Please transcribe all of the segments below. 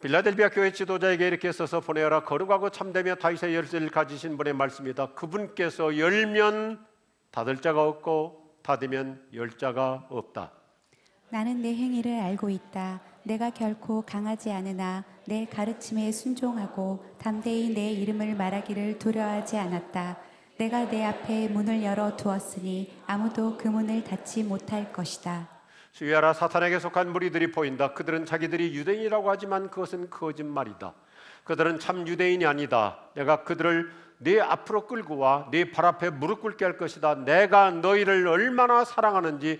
빌라델비아 교회 지도자에게 이렇게 써서 보내어라. 거룩하고 참되며 다윗의 열쇠를 가지신 분의 말씀이다. 그분께서 열면 닫을 자가 없고 닫으면 열 자가 없다. 나는 내 행위를 알고 있다. 내가 결코 강하지 않으나 내 가르침에 순종하고 담대히 내 이름을 말하기를 두려워하지 않았다. 내가 내 앞에 문을 열어 두었으니 아무도 그 문을 닫지 못할 것이다. 주의하라. 사탄에게 속한 무리들이 보인다. 그들은 자기들이 유대인이라고 하지만 그것은 거짓말이다. 그들은 참 유대인이 아니다. 내가 그들을 네 앞으로 끌고 와 네 발 앞에 무릎 꿇게 할 것이다. 내가 너희를 얼마나 사랑하는지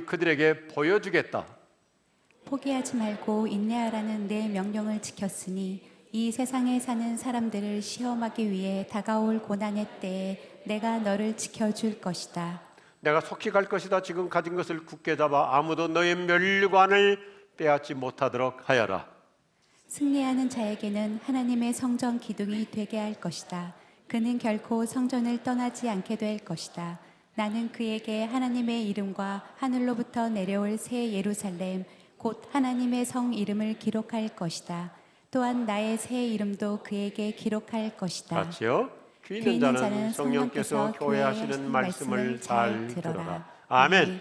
그들에게 보여주겠다. 포기하지 말고 인내하라는 내 명령을 지켰으니 이 세상에 사는 사람들을 시험하기 위해 다가올 고난의 때에 내가 너를 지켜줄 것이다. 내가 속히 갈 것이다. 지금 가진 것을 굳게 잡아 아무도 너의 멸관을 빼앗지 못하도록 하여라. 승리하는 자에게는 하나님의 성전 기둥이 되게 할 것이다. 그는 결코 성전을 떠나지 않게 될 것이다. 나는 그에게 하나님의 이름과 하늘로부터 내려올 새 예루살렘 곧 하나님의 성 이름을 기록할 것이다. 또한 나의 새 이름도 그에게 기록할 것이다. 같이요. 귀 있는 자는 성령께서 교회 하시는 말씀을 잘 들어라. 아멘.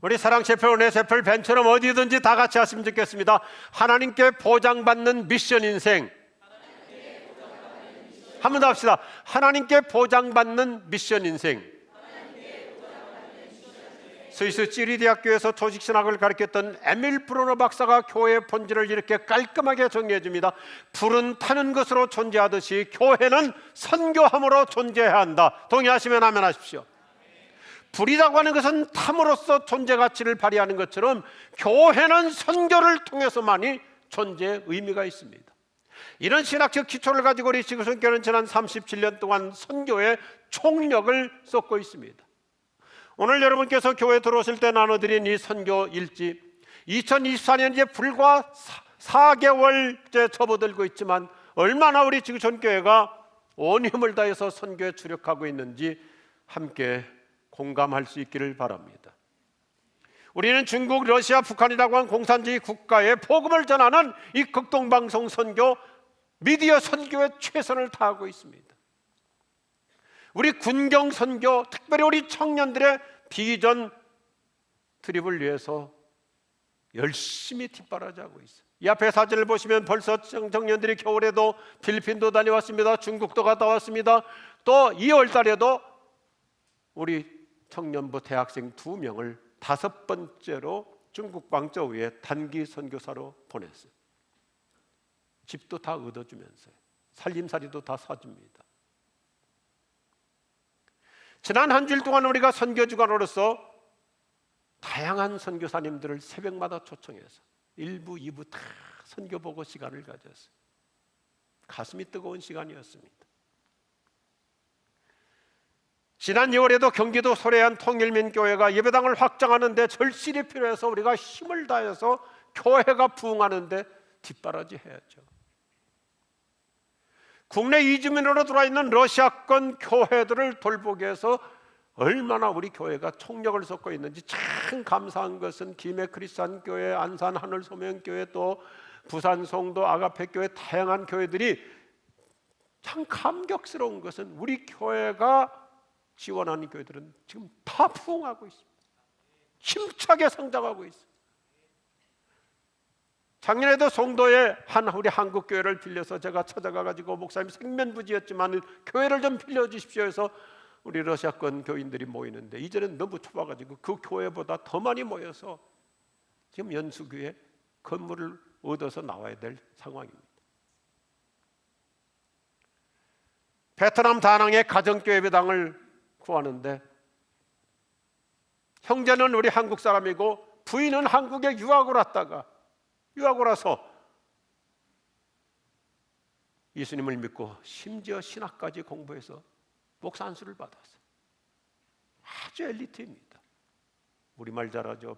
우리 사랑 채플, 은혜 채플, 벤처럼 어디든지 다 같이 하시면 좋겠습니다. 하나님께 보장받는 미션 인생. 한 번 더 합시다. 하나님께 보장받는 미션 인생. 스위스 찌리 대학교에서 조직신학을 가르쳤던 에밀 브루너 박사가 교회의 본질을 이렇게 깔끔하게 정리해 줍니다. 불은 타는 것으로 존재하듯이 교회는 선교함으로 존재해야 한다. 동의하시면 아멘 하십시오. 불이라고 하는 것은 탐으로써 존재 가치를 발휘하는 것처럼 교회는 선교를 통해서만이 존재의 의미가 있습니다. 이런 신학적 기초를 가지고 우리 지구촌교회는 지난 37년 동안 선교에 총력을 쏟고 있습니다. 오늘 여러분께서 교회에 들어오실 때 나눠드린 이 선교 일지, 2024년 이제 불과 4개월째 접어들고 있지만 얼마나 우리 지구촌교회가 온 힘을 다해서 선교에 주력하고 있는지 함께 공감할 수 있기를 바랍니다. 우리는 중국, 러시아, 북한이라고 하는 공산주의 국가에 복음을 전하는 이 극동방송 선교, 미디어 선교에 최선을 다하고 있습니다. 우리 군경 선교, 특별히 우리 청년들의 비전 트립을 위해서 열심히 뒷바라지하고 있어요. 이 앞에 사진을 보시면 벌써 청년들이 겨울에도 필리핀도 다녀왔습니다. 중국도 갔다 왔습니다. 또 2월 달에도 우리 청년부 대학생 2명을 5번째로 중국 광저우에 단기 선교사로 보냈어요. 집도 다 얻어주면서요. 살림살이도 다 사줍니다. 지난 한 주일 동안 우리가 선교주간으로서 다양한 선교사님들을 새벽마다 초청해서 1부, 2부 다 선교보고 시간을 가졌어요. 가슴이 뜨거운 시간이었습니다. 지난 2월에도 경기도 소래안 통일민교회가 예배당을 확장하는 데 절실히 필요해서 우리가 힘을 다해서 교회가 부흥하는 데 뒷바라지 해야죠. 국내 이주민으로 들어와 있는 러시아권 교회들을 돌보기 위해서 얼마나 우리 교회가 총력을 쏟고 있는지 참 감사한 것은 김해 크리스찬 교회, 안산 하늘소명교회, 또 부산 송도 아가페 교회, 다양한 교회들이 참 감격스러운 것은 우리 교회가 지원하는 교회들은 지금 다 부흥하고 있습니다. 힘차게 성장하고 있습니다. 작년에도 송도에 우리 한국 교회를 빌려서 제가 찾아가가지고 목사님 생면부지였지만 교회를 좀 빌려주십시오 해서 우리 러시아권 교인들이 모이는데 이제는 너무 좁아가지고 그 교회보다 더 많이 모여서 지금 연수교회 건물을 얻어서 나와야 될 상황입니다. 베트남 다낭의 가정교회 예배당을 구하는데 형제는 우리 한국 사람이고 부인은 한국에 유학을 와서 예수님을 믿고 심지어 신학까지 공부해서 목사 안수를 받았어요. 아주 엘리트입니다. 우리말 잘하죠.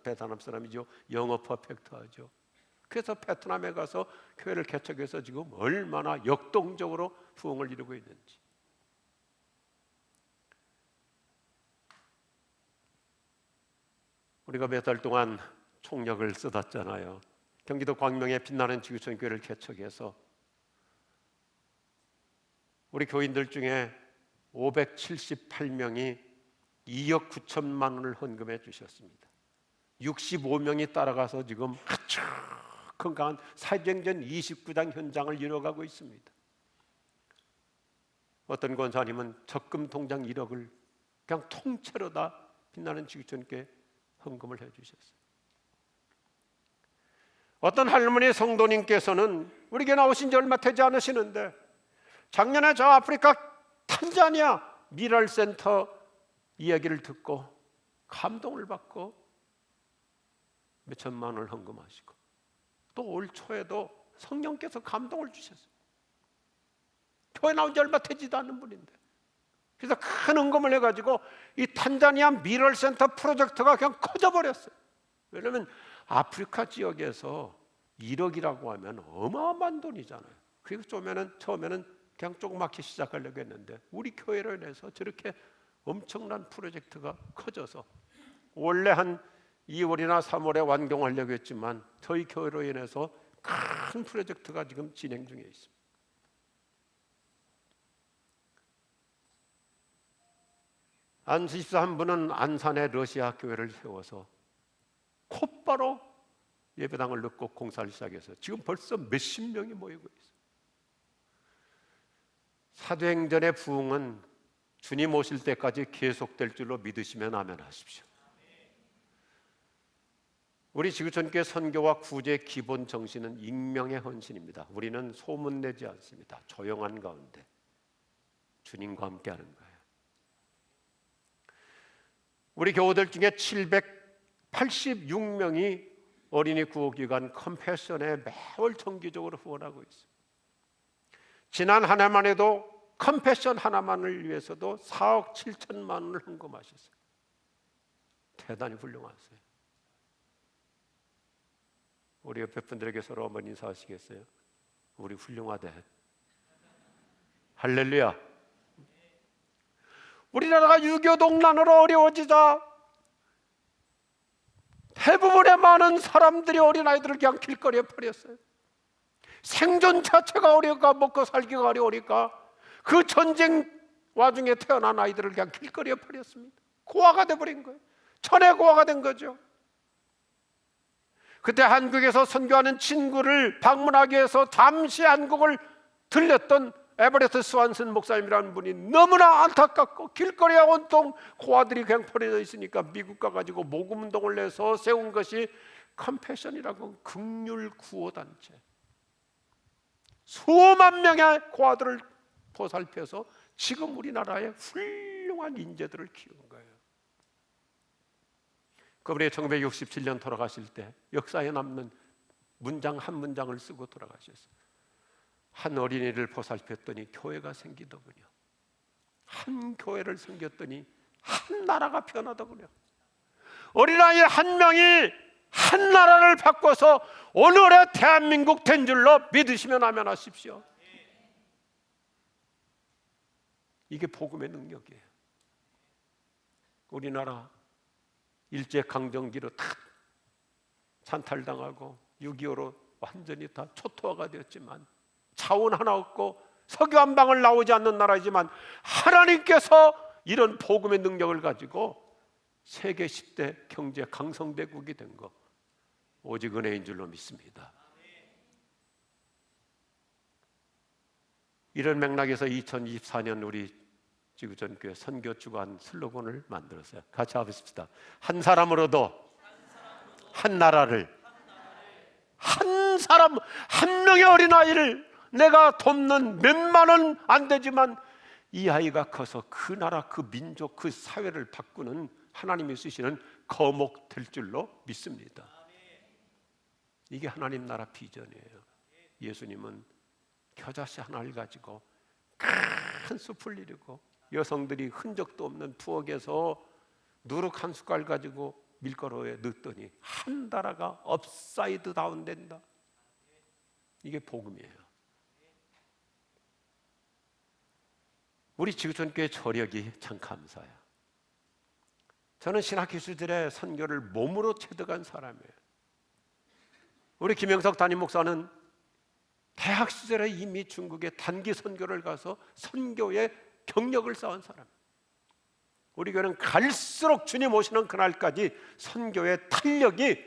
베트남 사람이죠. 영어 퍼펙트하죠. 그래서 베트남에 가서 교회를 개척해서 지금 얼마나 역동적으로 부흥을 이루고 있는지. 우리가 몇 달 동안 총력을 쏟았잖아요. 경기도 광명에 빛나는 지구촌 교회를 개척해서 우리 교인들 중에 578명이 2억 9천만 원을 헌금해 주셨습니다. 65명이 따라가서 지금 아주 건강한 사도행전 29장 현장을 이뤄가고 있습니다. 어떤 권사님은 적금 통장 1억을 그냥 통째로 다 빛나는 지구촌교회 헌금을 해주셨어요. 어떤 할머니 성도님께서는 우리 교회 나오신 지 얼마 되지 않으시는데 작년에 저 아프리카 탄자니아 미랄센터 이야기를 듣고 감동을 받고 몇 천만 원을 헌금하시고 또 올 초에도 성령께서 감동을 주셨어요. 교회 나온 지 얼마 되지도 않은 분인데 그래서 큰 헌금을 해가지고 이 탄자니아 미랄센터 프로젝트가 그냥 커져버렸어요. 왜냐하면 아프리카 지역에서 1억이라고 하면 어마어마한 돈이잖아요. 그리고 처음에는 그냥 조그맣게 시작하려고 했는데 우리 교회로 인해서 저렇게 엄청난 프로젝트가 커져서 원래 한 2월이나 3월에 완공하려고 했지만 저희 교회로 인해서 큰 프로젝트가 지금 진행 중에 있습니다. 안수집사 한 분은 안산에 러시아 교회를 세워서 곧바로 예배당을 넣고 공사를 시작해서 지금 벌써 몇십 명이 모이고 있어요. 사도행전의 부흥은 주님 오실 때까지 계속될 줄로 믿으시면 아멘 하십시오. 우리 지구촌교회 선교와 구제의 기본 정신은 익명의 헌신입니다. 우리는 소문내지 않습니다. 조용한 가운데 주님과 함께하는 거예요. 우리 교우들 중에 786명이 어린이 구호기관 컴패션에 매월 정기적으로 후원하고 있습니다. 지난 한 해만 해도 컴패션 하나만을 위해서도 4억 7천만 원을 헌금하셨어요. 대단히 훌륭하세요. 우리 옆에 분들에게 서로 한번 인사하시겠어요? 우리 훌륭하대. 할렐루야. 우리나라가 유교동란으로 어려워지자 대부분의 많은 사람들이 어린아이들을 그냥 길거리에 버렸어요. 생존 자체가 어려우니까 먹고 살기가 어려우니까 그 전쟁 와중에 태어난 아이들을 그냥 길거리에 버렸습니다. 고아가 돼버린 거예요. 천의 고아가 된 거죠. 그때 한국에서 선교하는 친구를 방문하기 위해서 잠시 한국을 들렸던 에버레트 스완슨 목사님이라는 분이 너무나 안타깝고 길거리에 온통 고아들이 그냥 버려져 있으니까 미국 가가지고 모금운동을 내서 세운 것이 컴패션이라고 긍휼 구호단체. 수만 명의 고아들을 보살펴서 지금 우리나라에 훌륭한 인재들을 키운 거예요. 그분이 1967년 돌아가실 때 역사에 남는 문장 한 문장을 쓰고 돌아가셨어요. 한 어린이를 보살폈더니 교회가 생기더군요. 한 교회를 섬겼더니 한 나라가 변하더군요. 어린아이 한 명이 한 나라를 바꿔서 오늘의 대한민국 된 줄로 믿으시면 아멘 하십시오. 이게 복음의 능력이에요. 우리나라 일제강점기로 다 찬탈당하고 6.25로 완전히 다 초토화가 되었지만 자원 하나 없고 석유 한 방울 나오지 않는 나라이지만 하나님께서 이런 복음의 능력을 가지고 세계 10대 경제 강성대국이 된 거 오직 은혜인 줄로 믿습니다. 이런 맥락에서 2024년 우리 지구촌교회 선교 주간 슬로건을 만들었어요. 같이 해보십시다. 한 사람으로도 한 나라를, 한 사람 한 명의 어린아이를 내가 돕는 몇만원 안 되지만 이 아이가 커서 그 나라, 그 민족, 그 사회를 바꾸는 하나님이 쓰시는 거목 될 줄로 믿습니다. 이게 하나님 나라 비전이에요. 예수님은 겨자씨 하나를 가지고 큰 숲을 이루고 여성들이 흔적도 없는 부엌에서 누룩 한 숟갈 가지고 밀가루에 넣었더니 한 나라가 업사이드 다운 된다. 이게 복음이에요. 우리 지구촌교회 저력이 참 감사해요. 저는 신학교수들의 선교를 몸으로 체득한 사람이에요. 우리 김영석 담임 목사는 대학 시절에 이미 중국에 단기 선교를 가서 선교의 경력을 쌓은 사람. 우리 교회는 갈수록 주님 오시는 그날까지 선교의 탄력이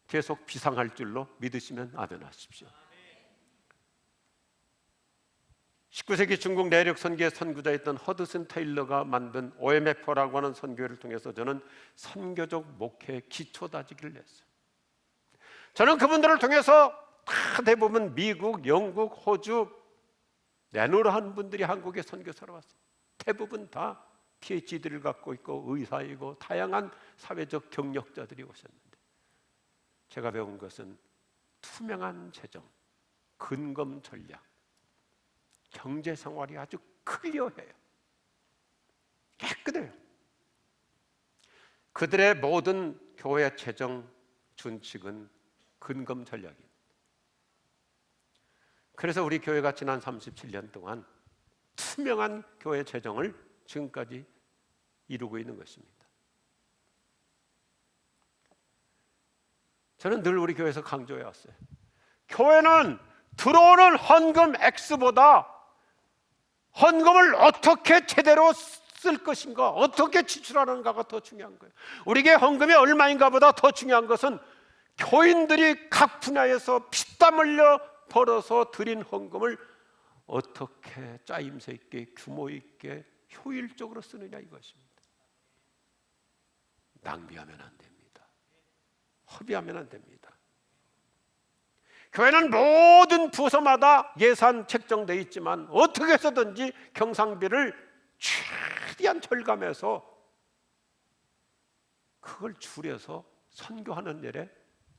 계속 비상할 줄로 믿으시면 아멘하십시오. 19세기 중국 내륙 선교의 선구자였던 허드슨 테일러가 만든 OMF라고 하는 선교회를 통해서 저는 선교적 목회의 기초 다지기를 했어요. 저는 그분들을 통해서 다 대부분 미국, 영국, 호주 내노라한 분들이 한국에 선교사로 왔어요. 대부분 다 PhD를 갖고 있고 의사이고 다양한 사회적 경력자들이 오셨는데 제가 배운 것은 투명한 재정, 근검 전략, 경제 생활이 아주 클리어해요. 깨끗해요. 그들의 모든 교회 재정 준칙은 근검 전략입니다. 그래서 우리 교회가 지난 37년 동안 투명한 교회 재정을 지금까지 이루고 있는 것입니다. 저는 늘 우리 교회에서 강조해 왔어요. 교회는 들어오는 헌금 X보다 헌금을 어떻게 제대로 쓸 것인가, 어떻게 지출하는가가 더 중요한 거예요. 우리에게 헌금이 얼마인가 보다 더 중요한 것은 교인들이 각 분야에서 피땀 흘려 벌어서 드린 헌금을 어떻게 짜임새 있게, 규모 있게, 효율적으로 쓰느냐 이것입니다. 낭비하면 안 됩니다. 허비하면 안 됩니다. 교회는 모든 부서마다 예산 책정되어 있지만 어떻게 해서든지 경상비를 최대한 절감해서 그걸 줄여서 선교하는 일에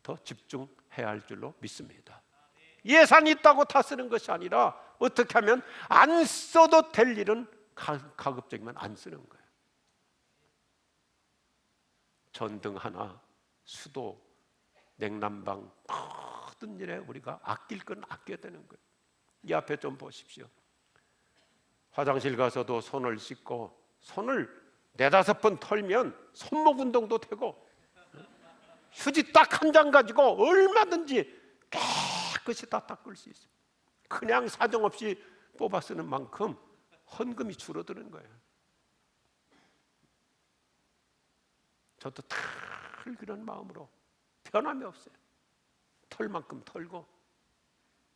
더 집중해야 할 줄로 믿습니다. 예산이 있다고 다 쓰는 것이 아니라 어떻게 하면 안 써도 될 일은 가급적이면 안 쓰는 거예요. 전등 하나, 수도, 냉난방 모든 일에 우리가 아낄 건 아껴야 되는 거예요. 이 앞에 좀 보십시오. 화장실 가서도 손을 씻고 손을 4-5번 털면 손목 운동도 되고 휴지 딱 한 장 가지고 얼마든지 깨끗이 다 닦을 수 있어요. 그냥 사정없이 뽑아 쓰는 만큼 헌금이 줄어드는 거예요. 저도 늘 그런 마음으로 변함이 없어요. 털 만큼 털고.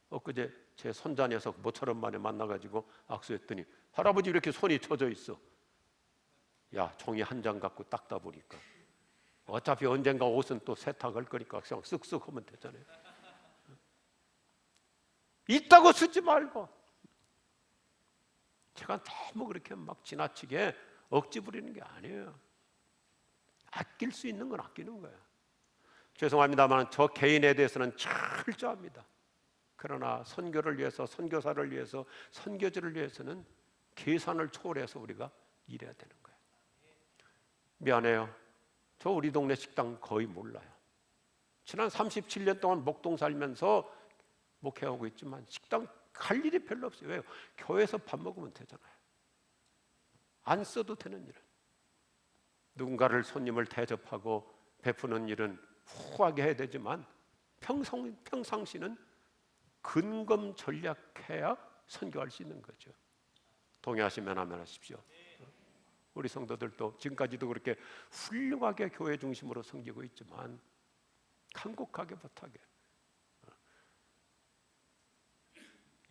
엊그제 제 손자 녀석 모처럼 만에 만나가지고 악수했더니 할아버지 이렇게 손이 쳐져 있어. 야, 종이 한 장 갖고 닦다 보니까 어차피 언젠가 옷은 또 세탁할 거니까 그냥 쓱쓱 하면 되잖아요. 있다고 쓰지 말고. 제가 너무 그렇게 막 지나치게 억지 부리는 게 아니에요. 아낄 수 있는 건 아끼는 거예요. 죄송합니다만 저 개인에 대해서는 철저합니다. 그러나 선교를 위해서, 선교사를 위해서, 선교지를 위해서는 계산을 초월해서 우리가 일해야 되는 거예요. 미안해요. 저 우리 동네 식당 거의 몰라요. 지난 37년 동안 목동 살면서 목회하고 있지만 식당 갈 일이 별로 없어요. 왜요? 교회에서 밥 먹으면 되잖아요. 안 써도 되는 일은. 누군가를 손님을 대접하고 베푸는 일은 후하게 해야 되지만 평상시는 근검 전략해야 선교할 수 있는 거죠. 동의하시면 아멘 하십시오. 우리 성도들도 지금까지도 그렇게 훌륭하게 교회 중심으로 섬기고 있지만 간곡하게 못하게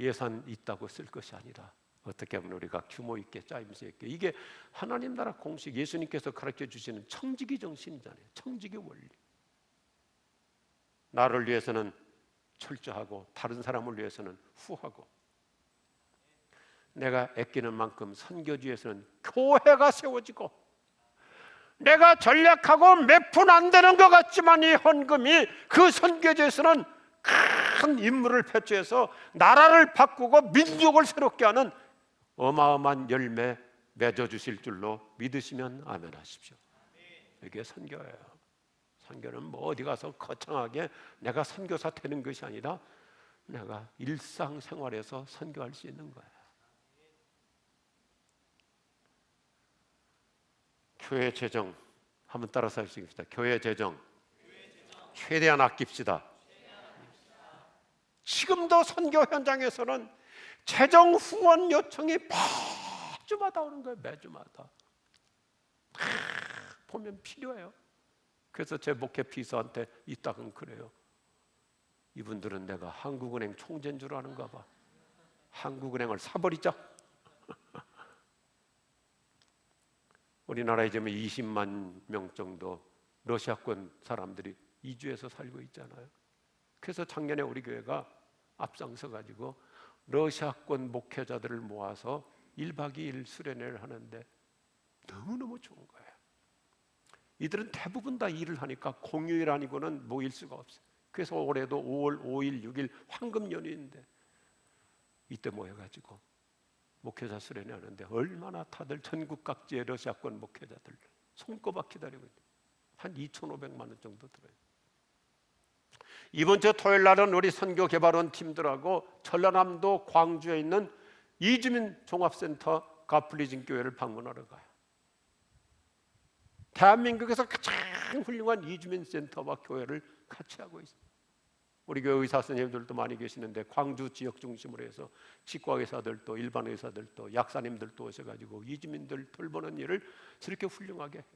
예산 있다고 쓸 것이 아니라 어떻게 하면 우리가 규모 있게 짜임새 있게, 이게 하나님 나라 공식, 예수님께서 가르쳐 주시는 청지기 정신이잖아요. 청지기 원리. 나를 위해서는 철저하고 다른 사람을 위해서는 후하고, 내가 아끼는 만큼 선교지에서는 교회가 세워지고, 내가 전략하고 몇 푼 안 되는 것 같지만 이 헌금이 그 선교지에서는 큰 임무를 배출해서 나라를 바꾸고 민족을 새롭게 하는 어마어마한 열매 맺어주실 줄로 믿으시면 아멘 하십시오. 이게 선교예요. 선교는 뭐 어디 가서 거창하게 내가 선교사 되는 것이 아니라 내가 일상생활에서 선교할 수 있는 거예요. 교회 재정 한번 따라서 하시겠습니다. 교회 재정 최대한 아낍시다. 지금도 선교 현장에서는 재정 후원 요청이 매주마다 오는 거예요. 매주마다. 보면 필요해요. 그래서 제 목회 비서한테 이따금 그래요. 이분들은 내가 한국은행 총재인 줄 아는가 봐. 한국은행을 사버리자. 우리나라에 지금 20만 명 정도 러시아권 사람들이 이주해서 살고 있잖아요. 그래서 작년에 우리 교회가 앞장서 가지고 러시아권 목회자들을 모아서 1박 2일 수련회를 하는데 너무너무 좋은 거예요. 이들은 대부분 다 일을 하니까 공휴일 아니고는 모일 수가 없어요. 그래서 올해도 5월 5일, 6일 황금 연휴인데 이때 모여가지고 목회자 수련회 하는데 얼마나 다들 전국 각지의 러시아권 목회자들 손꼽아 기다리고 있어요. 한 2,500만 원 정도 들어요. 이번 주 토요일 날은 우리 선교개발원 팀들하고 전라남도 광주에 있는 이주민 종합센터 가플리진 교회를 방문하러 가요. 대한민국에서 가장 훌륭한 이주민 센터와 교회를 같이 하고 있습니다. 우리 교회 의사 선생님들도 많이 계시는데 광주 지역 중심으로 해서 치과 의사들도 일반 의사들도 약사님들도 오셔가지고 이주민들 돌보는 일을 저렇게 훌륭하게 해요.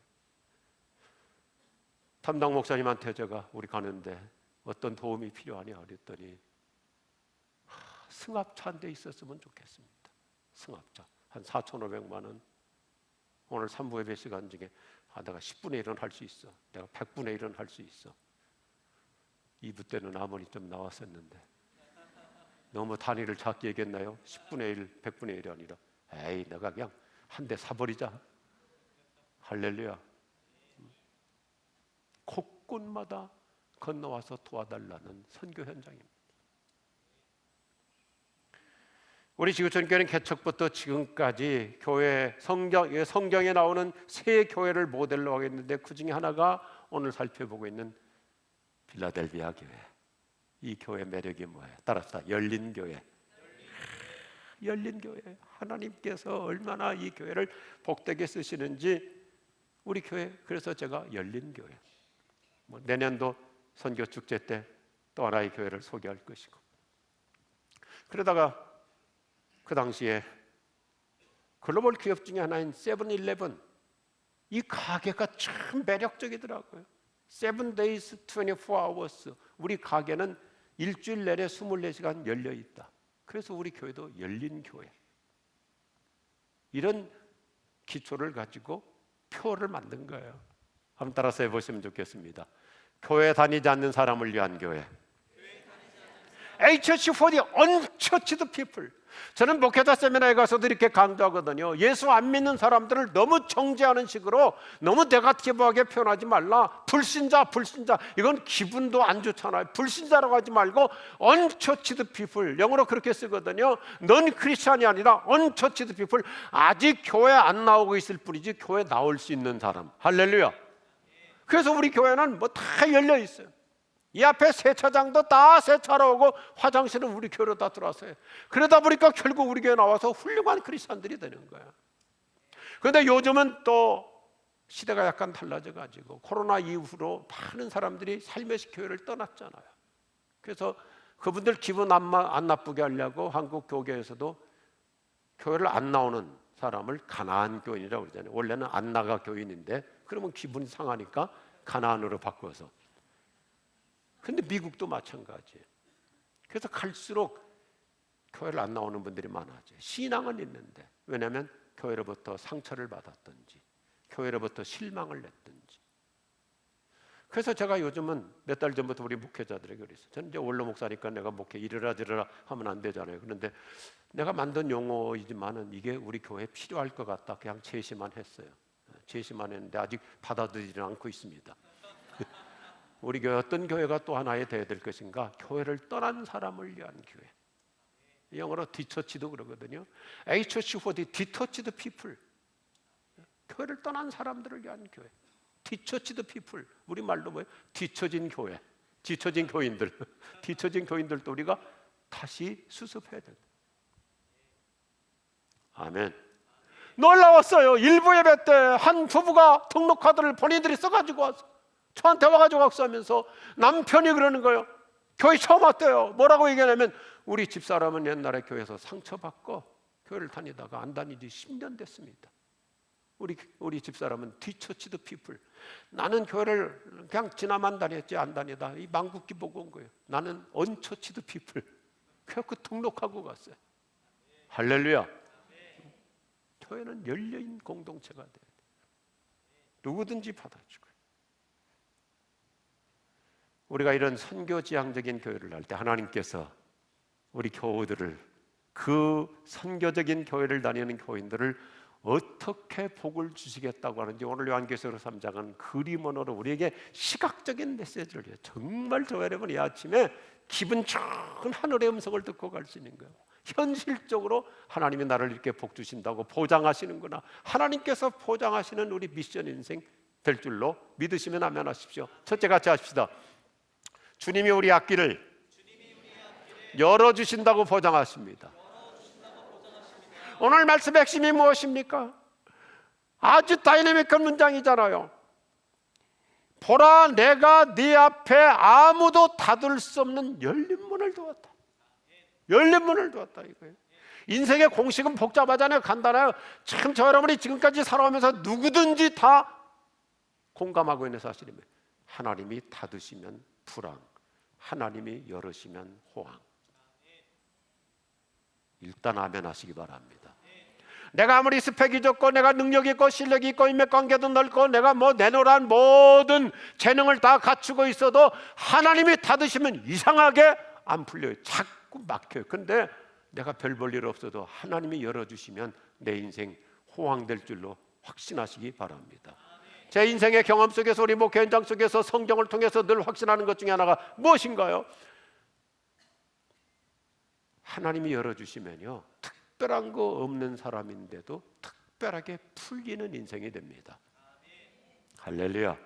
담당 목사님한테 제가 우리 가는데 어떤 도움이 필요하냐 그랬더니 승합차 한 대 있었으면 좋겠습니다. 승합차 한 4,500만 원. 오늘 3부 예배 시간 중에 내가 10분의 1은 할 수 있어. 내가 100분의 1은 할 수 있어. 2부 때는 아무리 좀 나왔었는데 너무 단위를 작게 얘기했나요? 10분의 1, 100분의 1이 아니라 에이 내가 그냥 한 대 사버리자. 할렐루야. 곳곳마다 건너와서 도와달라는 선교 현장입니다. 우리 지구촌교회는 개척부터 지금까지 교회 성경에 나오는 세 교회를 모델로 하겠는데 그 중에 하나가 오늘 살펴보고 있는 필라델비아 교회. 이 교회 매력이 뭐예요? 따라서 열린 교회. 열린 교회. 하나님께서 얼마나 이 교회를 복되게 쓰시는지 우리 교회 그래서 제가 열린 교회. 내년도 선교 축제 때 또 하나의 교회를 소개할 것이고. 그러다가 그 당시에 글로벌 기업 중에 하나인 세븐일레븐 이 가게가 참 매력적이더라고요. 7 days 24 hours 우리 가게는 일주일 내내 24시간 열려 있다. 그래서 우리 교회도 열린 교회. 이런 기초를 가지고 표를 만든 거예요. 한번 따라서 해보시면 좋겠습니다. 교회 다니지 않는 사람을 위한 교회. HC40 Unchurched People. 저는 목회자 세미나에 가서도 이렇게 강조하거든요. 예수 안 믿는 사람들을 너무 정죄하는 식으로 너무 네거티브하게 표현하지 말라. 불신자 이건 기분도 안 좋잖아요. 불신자라고 하지 말고 Unchurched People. 영어로 그렇게 쓰거든요. 넌 크리스찬이 아니라 Unchurched People. 아직 교회 안 나오고 있을 뿐이지 교회 나올 수 있는 사람. 할렐루야. 그래서 우리 교회는 뭐 다 열려 있어요. 이 앞에 세차장도 다 세차로 오고 화장실은 우리 교회로 다 들어왔어요. 그러다 보니까 결국 우리 교회 나와서 훌륭한 크리스찬들이 되는 거예요. 그런데 요즘은 또 시대가 약간 달라져 가지고 코로나 이후로 많은 사람들이 살며시 교회를 떠났잖아요. 그래서 그분들 기분 안 나쁘게 하려고 한국 교계에서도 교회를 안 나오는 사람을 가나안 교인이라고 그러잖아요. 원래는 안 나가 교인인데 그러면 기분이 상하니까 가나안으로 바꿔서. 근데 미국도 마찬가지예요. 그래서 갈수록 교회를 안 나오는 분들이 많아져요. 신앙은 있는데 왜냐하면 교회로부터 상처를 받았든지 교회로부터 실망을 냈든지. 그래서 제가 요즘은 몇 달 전부터 우리 목회자들에게 그랬어요. 저는 이제 원로 목사니까 내가 목회 이르라 저르라 하면 안 되잖아요. 그런데 내가 만든 용어이지만은 이게 우리 교회에 필요할 것 같다. 그냥 제시만 했어요. 제시만 했는데 아직 받아들이지 않고 있습니다. 우리 교회 어떤 교회가 또 하나에 돼야 될 것인가? 교회를 떠난 사람을 위한 교회. 영어로 디처치도 그러거든요. HC40 디처치드 피플. 교회를 떠난 사람들을 위한 교회. 디처치드 피플. 우리말로 뭐예요? 뒤처진 교회. 뒤처진 교인들. 뒤처진 교인들도 우리가 다시 수습해야 된다. 아멘. 놀라웠어요. 일부 예배 때 한 부부가 등록카드를 본인들이 써가지고 와서 저한테 와가지고 악수하면서 남편이 그러는 거예요. 교회 처음 왔대요. 뭐라고 얘기하냐면 우리 집사람은 옛날에 교회에서 상처받고 교회를 다니다가 안 다니지 10년 됐습니다. 우리 집사람은 뒤처치드 피플. 나는 교회를 그냥 지나만 다녔지 안 다니다 이 망국기 보고 온 거예요. 나는 언처치드 피플. 그래서 등록하고 갔어요. 할렐루야. 교회는 열려있는 공동체가 돼야 돼요. 누구든지 받아주고. 우리가 이런 선교지향적인 교회를 할 때 하나님께서 우리 교우들을, 그 선교적인 교회를 다니는 교인들을 어떻게 복을 주시겠다고 하는지 오늘 요한계시록 3장은 그림 언어로 우리에게 시각적인 메시지를 해요. 정말 저 여러분 이 아침에 기분 좋은 하늘의 음성을 듣고 갈 수 있는 거예요. 현실적으로 하나님이 나를 이렇게 복 주신다고 보장하시는구나. 하나님께서 보장하시는 우리 미션 인생 될 줄로 믿으시면 아멘 하십시오. 첫째 같이 하십시다. 주님이 우리 앞길을 열어주신다고 보장하십니다. 오늘 말씀의 핵심이 무엇입니까? 아주 다이내믹한 문장이잖아요. 보라, 내가 네 앞에 아무도 닫을 수 없는 열린 문을 두었다. 열린 문을 두었다 이거예요. 인생의 공식은 복잡하잖아요. 간단해요. 참 저 여러분이 지금까지 살아오면서 누구든지 다 공감하고 있는 사실입니다. 하나님이 닫으시면 불황, 하나님이 열으시면 호황. 일단 아멘 하시기 바랍니다. 내가 아무리 스펙이 좋고 내가 능력이 있고 실력이 있고 인맥관계도 넓고 내가 뭐 내놓으란 모든 재능을 다 갖추고 있어도 하나님이 닫으시면 이상하게 안 풀려요. 자꾸 막혀요. 근데 내가 별 볼 일 없어도 하나님이 열어주시면 내 인생 호황될 줄로 확신하시기 바랍니다. 제 인생의 경험 속에서 우리 목회 현장 속에서 성경을 통해서 늘 확신하는 것 중에 하나가 무엇인가요? 하나님이 열어주시면요, 특별한 거 없는 사람인데도 특별하게 풀리는 인생이 됩니다. 할렐루야.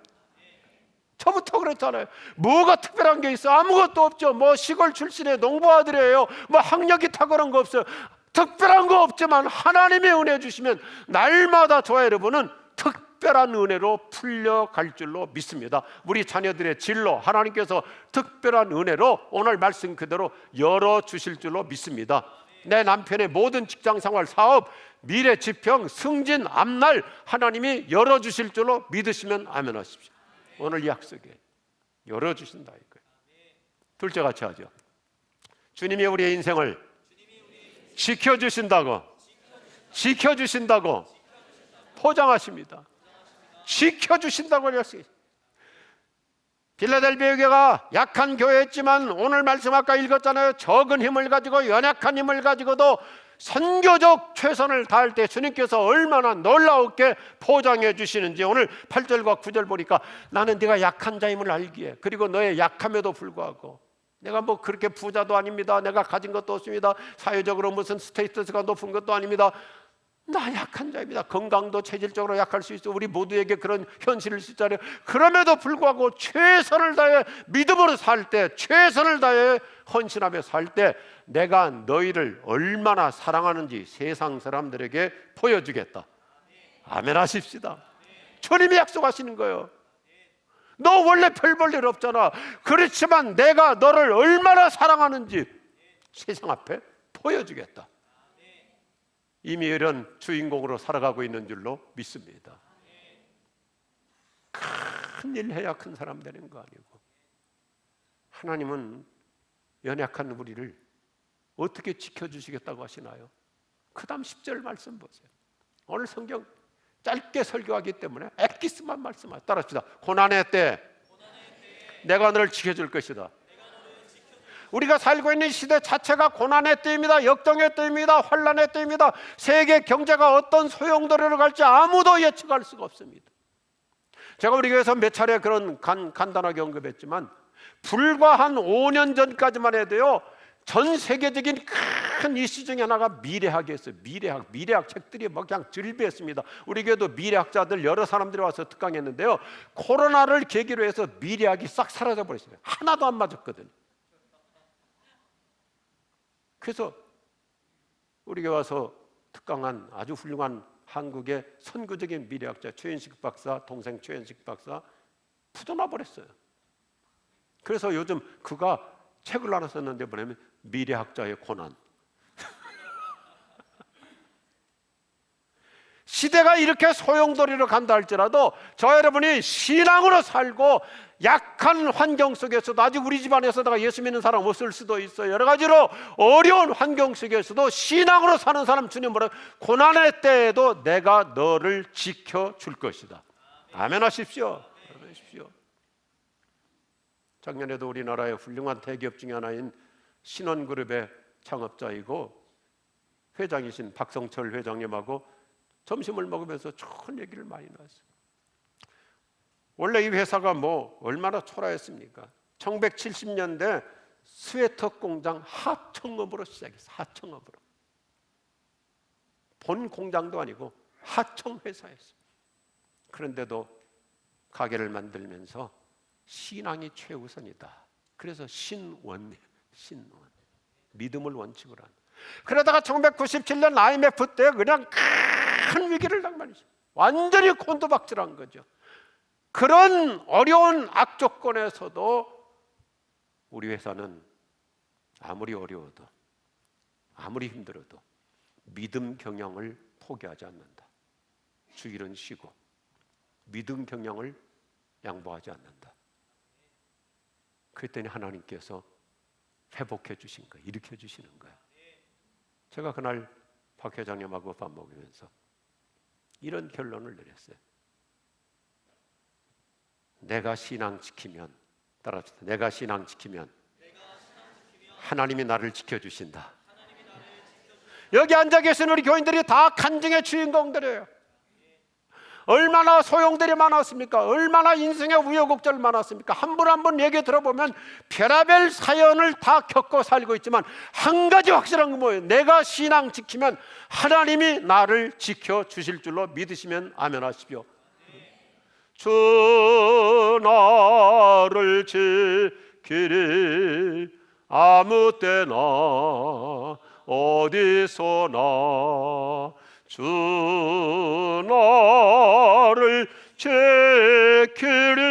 저부터 그랬잖아요. 뭐가 특별한 게 있어? 아무것도 없죠. 뭐 시골 출신의 농부아들이에요. 뭐 학력이 탁월한 거 없어요. 특별한 거 없지만 하나님의 은혜 주시면 날마다 저와 여러분은 특별한 은혜로 풀려갈 줄로 믿습니다. 우리 자녀들의 진로 하나님께서 특별한 은혜로 오늘 말씀 그대로 열어주실 줄로 믿습니다. 내 남편의 모든 직장생활, 사업, 미래 지평, 승진, 앞날 하나님이 열어주실 줄로 믿으시면 아멘 하십시오. 오늘 이 약속에 열어주신다 이거예요. 둘째 같이 하죠. 주님이 우리의 인생을 지켜주신다고 포장하십니다. 지켜주신다고 약속했어요. 빌라델비아 교회가 약한 교회였지만 오늘 말씀 아까 읽었잖아요. 적은 힘을 가지고 연약한 힘을 가지고도 선교적 최선을 다할 때 주님께서 얼마나 놀라웠게 포장해 주시는지 오늘 8절과 9절 보니까 나는 네가 약한 자임을 알기에 그리고 너의 약함에도 불구하고 내가 뭐 그렇게 부자도 아닙니다. 내가 가진 것도 없습니다. 사회적으로 무슨 스테이터스가 높은 것도 아닙니다. 나 약한 자입니다. 건강도 체질적으로 약할 수 있어. 우리 모두에게 그런 현실을 수 있잖아요. 그럼에도 불구하고 최선을 다해 믿음으로 살 때, 최선을 다해 헌신하며 살 때 내가 너희를 얼마나 사랑하는지 세상 사람들에게 보여주겠다. 아멘 하십시다. 주님이 약속하시는 거예요. 너 원래 별 볼 일 없잖아. 그렇지만 내가 너를 얼마나 사랑하는지 세상 앞에 보여주겠다. 이미 이런 주인공으로 살아가고 있는 줄로 믿습니다. 큰일 해야 큰 사람 되는 거 아니고 하나님은 연약한 우리를 어떻게 지켜주시겠다고 하시나요? 그 다음 10절 말씀 보세요. 오늘 성경 짧게 설교하기 때문에 엑기스만 말씀하세요. 따라합시다. 고난의 때 내가 너를 지켜줄 것이다. 우리가 살고 있는 시대 자체가 고난의 때입니다. 역정의 때입니다. 환난의 때입니다. 세계 경제가 어떤 소용돌이로 갈지 아무도 예측할 수가 없습니다. 제가 우리 교회에서 몇 차례 그런 간단하게 언급했지만 불과 한 5년 전까지만 해도요, 전 세계적인 큰 이슈 중에 하나가 미래학이었어요. 미래학 책들이 막 그냥 즐비했습니다. 우리 교회도 미래학자들 여러 사람들이 와서 특강했는데요, 코로나를 계기로 해서 미래학이 싹 사라져 버렸어요. 하나도 안 맞았거든요. 그래서 우리가 와서 특강한 아주 훌륭한 한국의 선구적인 미래학자 최현식 박사, 동생 최현식 박사 푸져나 버렸어요. 그래서 요즘 그가 책을 하나 썼는데 뭐냐면 미래학자의 고난. 시대가 이렇게 소용돌이로 간다 할지라도 저 여러분이 신앙으로 살고 약한 환경 속에서도, 아직 우리 집안에서다가 예수 믿는 사람 없을 수도 있어요. 여러 가지로 어려운 환경 속에서도 신앙으로 사는 사람, 주님 뭐라, 고난의 때에도 내가 너를 지켜줄 것이다. 아멘 하십시오. 아멘 하십시오. 작년에도 우리나라의 훌륭한 대기업 중에 하나인 신원그룹의 창업자이고 회장이신 박성철 회장님하고 점심을 먹으면서 좋은 얘기를 많이 나왔어요. 원래 이 회사가 뭐 얼마나 초라했습니까? 1970년대 스웨터 공장 하청업으로 시작했어요. 하청업으로. 본 공장도 아니고 하청 회사였어요. 그런데도 가게를 만들면서 신앙이 최우선이다. 그래서 신원, 믿음을 원칙으로 한. 그러다가 1997년 IMF 때 그냥 큰 위기를 당면했어요. 완전히 곤두박질한 거죠. 그런 어려운 악조건에서도 우리 회사는 아무리 어려워도, 아무리 힘들어도 믿음 경영을 포기하지 않는다. 주일은 쉬고 믿음 경영을 양보하지 않는다. 그랬더니 하나님께서 회복해 주신 거예요. 일으켜 주시는 거예요. 제가 그날 박 회장님하고 밥 먹으면서 이런 결론을 내렸어요. 내가 신앙 지키면, 따라합시다. 내가 신앙 지키면 하나님이 나를 지켜주신다. 여기 앉아 계신 우리 교인들이 다 간증의 주인공들이에요. 얼마나 소용들이 많았습니까? 얼마나 인생의 우여곡절 많았습니까? 한 분 한 분 얘기 들어보면 별의별 사연을 다 겪고 살고 있지만 한 가지 확실한 건 뭐예요? 내가 신앙 지키면 하나님이 나를 지켜주실 줄로 믿으시면 아멘 하십시오. 주 나를 지키리 아무 때나 어디서나 주 나를 지키리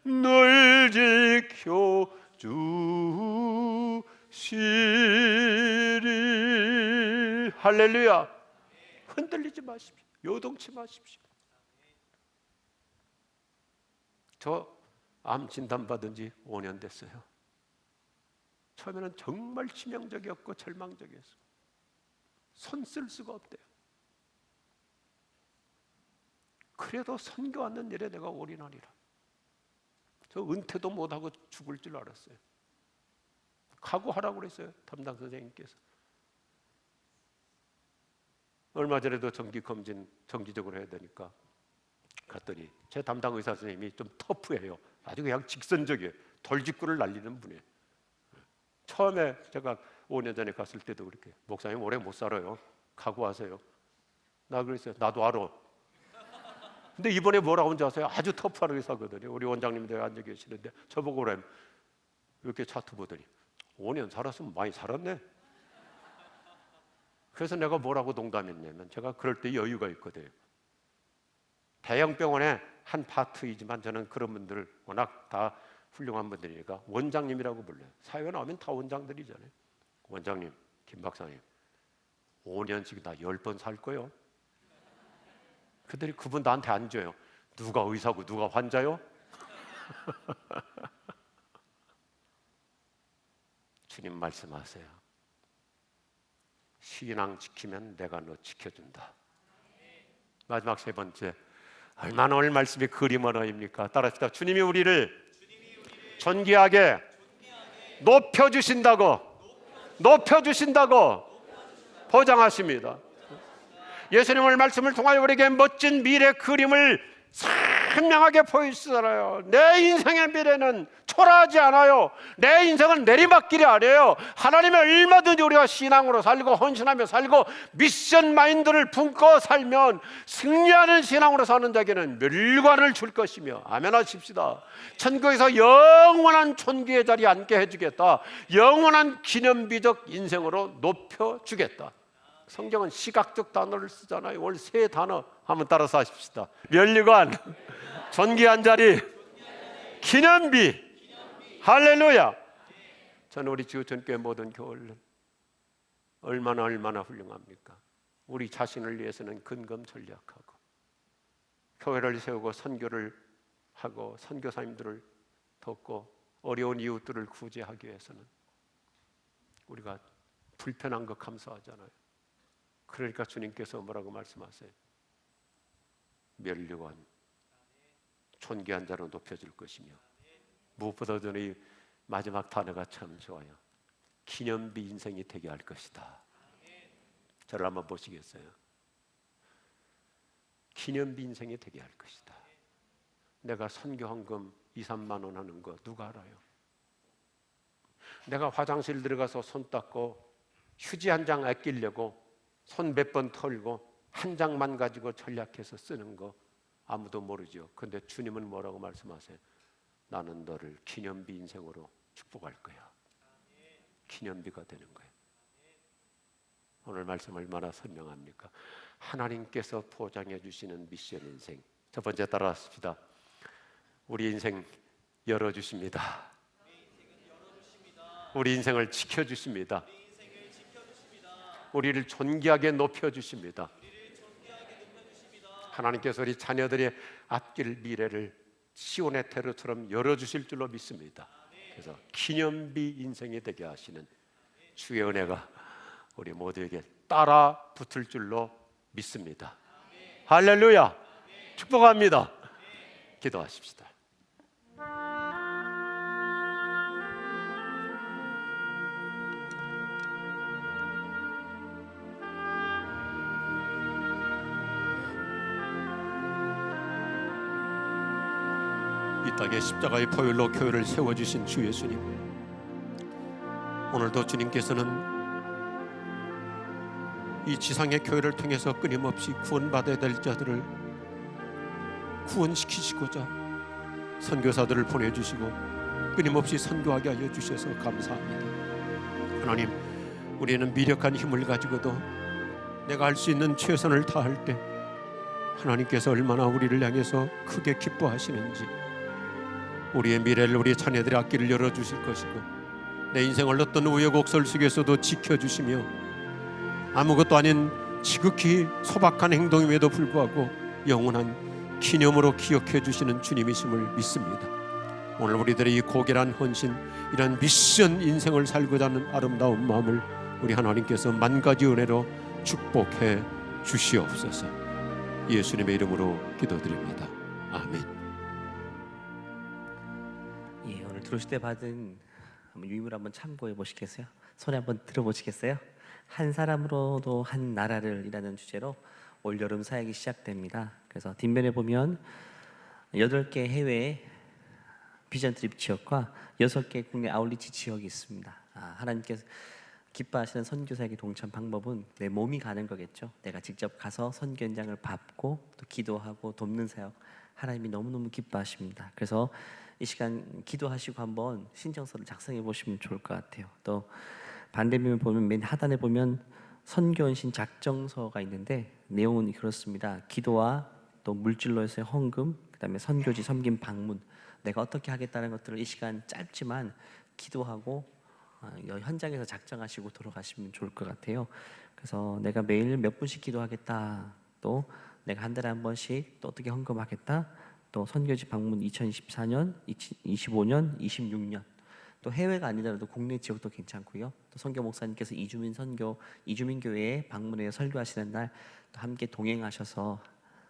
늘 지켜주시리. 할렐루야. 흔들리지 마십시오. 요동치 마십시오. 저 암 진단받은 지 5년 됐어요. 처음에는 정말 치명적이었고 절망적이었어요. 손 쓸 수가 없대요. 그래도 선교하는 일에 내가 올인하리라. 저 은퇴도 못하고 죽을 줄 알았어요. 각오하라고 그랬어요. 담당 선생님께서. 얼마 전에도 정기검진 정기적으로 해야 되니까 갔더니 제 담당 의사 선생님이 좀 터프해요. 아주 그냥 직선적이에요. 돌직구를 날리는 분이에요. 처음에 제가 5년 전에 갔을 때도 그렇게, 목사님 오래 못 살아요. 각오하세요. 나 그랬어요. 나도 알아. 근데 이번에 뭐라고 하는지 아세요? 아주 터프한 의사거든요. 우리 원장님들 앉아 계시는데 저보고 그래, 이렇게 차트 보더니 5년 살았으면 많이 살았네. 그래서 내가 뭐라고 농담했냐면, 제가 그럴 때 여유가 있거든요. 대형 병원의 한 파트이지만 저는 그런 분들 워낙 다 훌륭한 분들이니까 원장님이라고 불러요. 사회에 나오면 다 원장들이잖아요. 원장님, 김 박사님 5년씩 나 10번 살 거요. 그들이 그분 나한테 안 줘요. 누가 의사고 누가 환자요? 주님 말씀하세요. 신앙 지키면 내가 너 지켜준다. 마지막 세 번째, 얼마나 오늘 말씀이 그림 언어입니까? 따라합시다. 주님이 우리를 존귀하게 높여주신다고 보장하십니다. 예수님의 말씀을 통하여 우리에게 멋진 미래 그림을 선명하게 보이시잖아요. 내 인생의 미래는 초라하지 않아요. 내 인생은 내리막길이 아니에요. 하나님의 얼마든지 우리가 신앙으로 살고 헌신하며 살고 미션 마인드를 품고 살면 승리하는 신앙으로 사는 자에게는 멸관을 줄 것이며, 아멘 하십시다. 천국에서 영원한 존귀의 자리에 앉게 해주겠다. 영원한 기념비적 인생으로 높여주겠다. 성경은 시각적 단어를 쓰잖아요. 오늘 세 단어 한번 따라서 하십시다. 멸류관, 존귀한 자리, 기념비. 할렐루야. 저는 우리 지구촌교회 모든 교회는 얼마나 훌륭합니까? 우리 자신을 위해서는 근검전략하고 교회를 세우고 선교를 하고 선교사님들을 돕고 어려운 이웃들을 구제하기 위해서는 우리가 불편한 거 감수하잖아요. 그러니까 주님께서 뭐라고 말씀하세요? 멸류관 존귀한 자로 높여줄 것이며 무엇보다 저는 이 마지막 단어가 참 좋아요. 기념비 인생이 되게 할 것이다. 저를 한번 보시겠어요? 기념비 인생이 되게 할 것이다. 내가 선교헌금 2, 3만 원 하는 거 누가 알아요? 내가 화장실 들어가서 손 닦고 휴지 한 장 아끼려고 손 몇 번 털고 한 장만 가지고 전략해서 쓰는 거 아무도 모르죠. 그런데 주님은 뭐라고 말씀하세요? 나는 너를 기념비 인생으로 축복할 거야. 기념비가 되는 거예요. 오늘 말씀 얼마나 선명합니까? 하나님께서 포장해 주시는 미션 인생. 첫 번째 따라하십시다. 우리 인생 열어주십니다. 우리 인생을 지켜주십니다. 우리를 존귀하게 높여주십니다. 하나님께서 우리 자녀들의 앞길 미래를 시온의 테르처럼 열어주실 줄로 믿습니다. 그래서 기념비 인생이 되게 하시는 주의 은혜가 우리 모두에게 따라 붙을 줄로 믿습니다. 할렐루야. 축복합니다. 기도하십시다. 이 땅에 십자가의 포율로 교회를 세워주신 주 예수님, 오늘도 주님께서는 이 지상의 교회를 통해서 끊임없이 구원받아야 될 자들을 구원시키시고자 선교사들을 보내주시고 끊임없이 선교하게 하여 주셔서 감사합니다. 하나님, 우리는 미력한 힘을 가지고도 내가 할 수 있는 최선을 다할 때 하나님께서 얼마나 우리를 향해서 크게 기뻐하시는지, 우리의 미래를, 우리 자녀들의 앞길을 열어주실 것이고 내 인생을 어떤 우여곡절 속에서도 지켜주시며 아무것도 아닌 지극히 소박한 행동임에도 불구하고 영원한 기념으로 기억해 주시는 주님이심을 믿습니다. 오늘 우리들의 이 고결한 헌신, 이런 미션 인생을 살고자 하는 아름다운 마음을 우리 하나님께서 만 가지 은혜로 축복해 주시옵소서. 예수님의 이름으로 기도드립니다. 아멘. 예, 오늘 들어오실 때 받은 유임을 한번 참고해 보시겠어요? 손에 한번 들어보시겠어요? 한 사람으로도 한 나라를 이라는 주제로 올 여름 사역이 시작됩니다. 그래서 뒷면에 보면 8개 해외 비전 트립 지역과 6개 국내 아울리치 지역이 있습니다. 하나님께서 기뻐하시는 선교 사역의 동참 방법은 내 몸이 가는 거겠죠. 내가 직접 가서 선교 현장을 밟고 또 기도하고 돕는 사역, 하나님이 너무너무 기뻐하십니다. 그래서 이 시간 기도하시고 한번 신청서를 작성해 보시면 좋을 것 같아요. 또 반대면 보면 맨 하단에 보면 선교헌신 작정서가 있는데 내용은 그렇습니다. 기도와 또 물질로서의 헌금, 그다음에 선교지 섬김 방문, 내가 어떻게 하겠다는 것들을 이 시간 짧지만 기도하고 현장에서 작정하시고 돌아가시면 좋을 것 같아요. 그래서 내가 매일 몇 분씩 기도하겠다, 또 내가 한 달에 한 번씩 또 어떻게 헌금하겠다, 또 선교지 방문 2024년, 25년, 26년, 또 해외가 아니더라도 국내 지역도 괜찮고요. 또 선교 목사님께서 이주민 선교, 이주민 교회에 방문해 설교하시는 날 또 함께 동행하셔서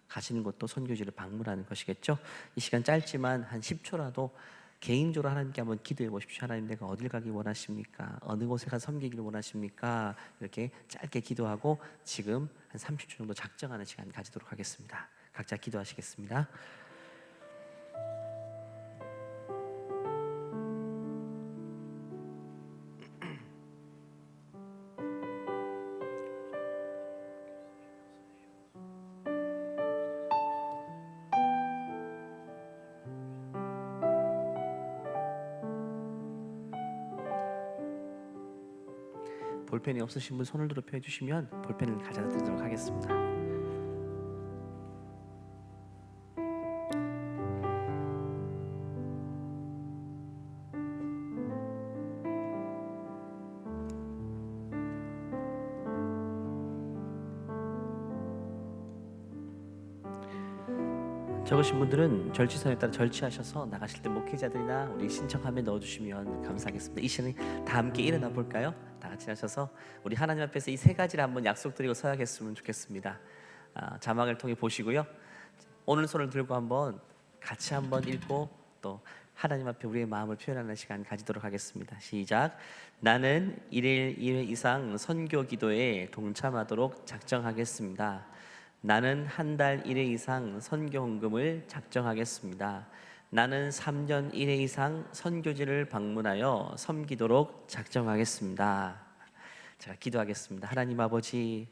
가시는 것도 선교지를 방문하는 것이겠죠. 이 시간 짧지만 한 10초라도 개인적으로 하나님께 한번 기도해 보십시오. 하나님, 내가 어딜 가기 원하십니까? 어느 곳에 가서 섬기기를 원하십니까? 이렇게 짧게 기도하고 지금 한 30초 정도 작정하는 시간 가지도록 하겠습니다. 각자 기도하시겠습니다. 볼펜이 없으신 분 손을 들어 펴주시면 볼펜을 가져다 드리도록 하겠습니다. 적으신 분들은 절취선에 따라 절취하셔서 나가실 때 목회자들이나 우리 신청함에 넣어주시면 감사하겠습니다. 이 시간에 다 함께 일어나 볼까요? 다 같이 하셔서 우리 하나님 앞에서 이 세 가지를 한번 약속드리고 서야겠으면 좋겠습니다. 자막을 통해 보시고요. 오른손을 들고 한번 같이 한번 읽고 또 하나님 앞에 우리의 마음을 표현하는 시간 가지도록 하겠습니다. 시작. 나는 1일 2회 이상 선교 기도에 동참하도록 작정하겠습니다. 나는 한 달 1회 이상 선교 헌금을 작정하겠습니다. 나는 3년 1회 이상 선교지를 방문하여 섬기도록 작정하겠습니다. 제가 기도하겠습니다. 하나님 아버지,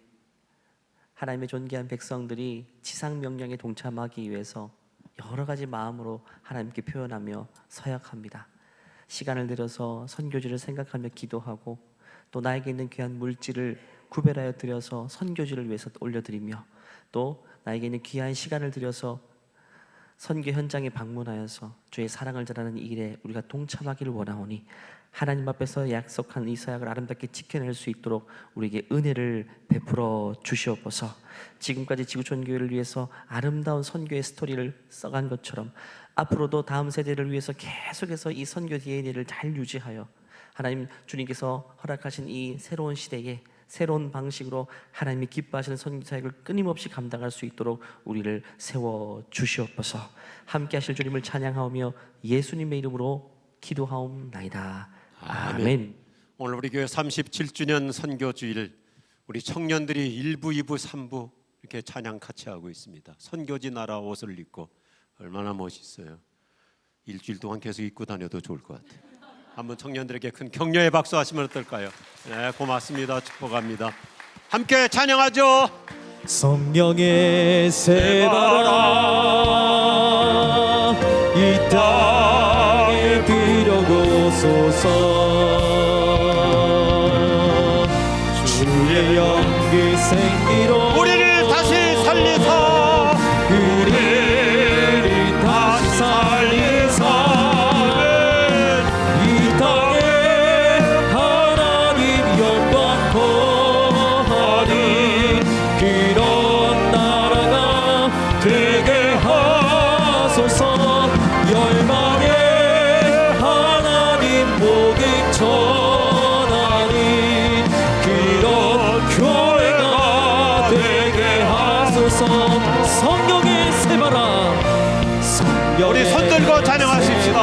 하나님의 존귀한 백성들이 지상 명령에 동참하기 위해서 여러 가지 마음으로 하나님께 표현하며 서약합니다. 시간을 들여서 선교지를 생각하며 기도하고 또 나에게 있는 귀한 물질을 구별하여 드려서 선교지를 위해서 올려드리며 또 나에게 있는 귀한 시간을 들여서 선교 현장에 방문하여서 주의 사랑을 전하는 이 일에 우리가 동참하기를 원하오니 하나님 앞에서 약속한 이 서약을 아름답게 지켜낼 수 있도록 우리에게 은혜를 베풀어 주시옵소서. 지금까지 지구촌교회를 위해서 아름다운 선교의 스토리를 써간 것처럼 앞으로도 다음 세대를 위해서 계속해서 이 선교 DNA를 잘 유지하여 하나님 주님께서 허락하신 이 새로운 시대에 새로운 방식으로 하나님이 기뻐하시는 선교 사역을 끊임없이 감당할 수 있도록 우리를 세워 주시옵소서. 함께 하실 주님을 찬양하오며 예수님의 이름으로 기도하옵나이다. 아멘. 오늘 우리 교회 37주년 선교주일, 우리 청년들이 1부, 2부, 3부 이렇게 찬양 같이 하고 있습니다. 선교지 나라 옷을 입고 얼마나 멋있어요. 일주일 동안 계속 입고 다녀도 좋을 것 같아요. 한번 청년들에게 큰 격려의 박수 하시면 어떨까요? 네, 고맙습니다. 축복합니다. 함께 찬양하죠. 성령의 새바람 이 땅에 비려오소서. 주의 영기 생기로 우리를 다시 살리사, 우리를 다시 살리사. 이 땅에 하나님 영광 거하니 그런 나라가 되게 하소서. 열방에 하나님 복음 전하니 그런 교회가 되게 하소서. 성령의 새바람, 우리 손 들고 찬양하십시다.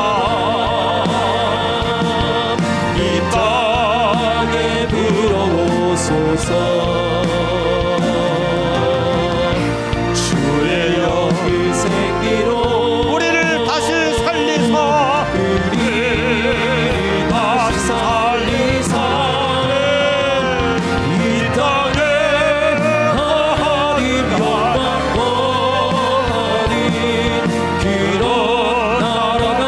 이 땅에 불어오소서. 주의 영이 생기로 우리를 다시 살리사, 우리를 다시 살리사. 이 땅에 하나님 영광 거하니 그런 나라가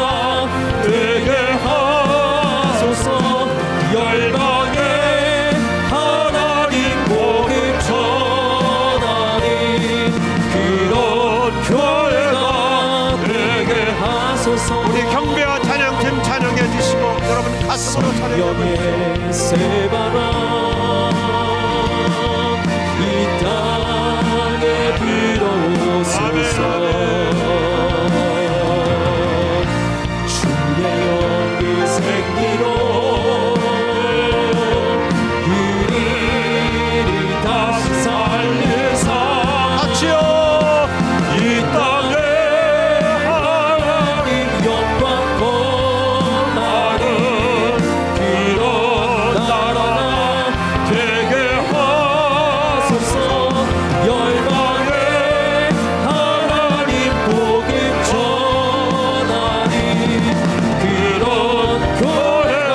되게 하소서. 열방에 하나님 복음 전하니 그런 교회가 되게 하소서. 우리 경배와 찬양팀 찬양해 주시고 여러분 가슴으로 찬양해 주시고 성령의 새바람 이 땅에 불어오소서. 주의 영이 생기로 우리를 다시 살리사. 같이요. 이 땅에 하나님 영광 거하니 그런 나라가 되게 하소서. 열방에 하나님 복음 전하니 그런 교회가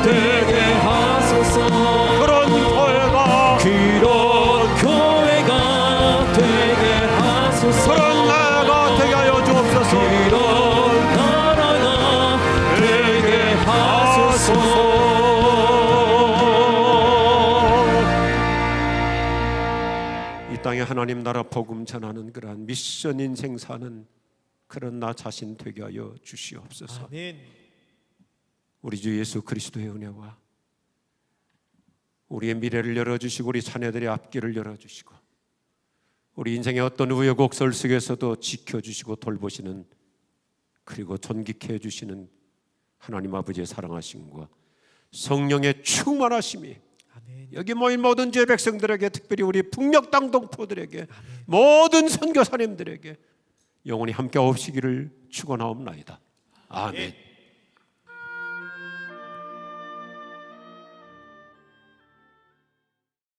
되게 하소서. 그런 교회가, 그런 교회가 되게 하소서. 그런 나라가 되게 하여 주옵소서. 그런 나라가 되게 하소서. 이 땅에 하나님 나라 복음 전하는 그러한 미션 인생 사는 그런 나 자신 되게 하여 주시옵소서. 아멘. 우리 주 예수 그리스도의 은혜와 우리의 미래를 열어주시고 우리 자녀들의 앞길을 열어주시고 우리 인생의 어떤 우여곡절 속에서도 지켜주시고 돌보시는, 그리고 존귀케 해주시는 하나님 아버지의 사랑하심과 성령의 충만하심이 여기 모인 모든 주의 백성들에게, 특별히 우리 북녘 땅 동포들에게, 모든 선교사님들에게 영원히 함께 없으기를 축원하옵나이다. 아멘.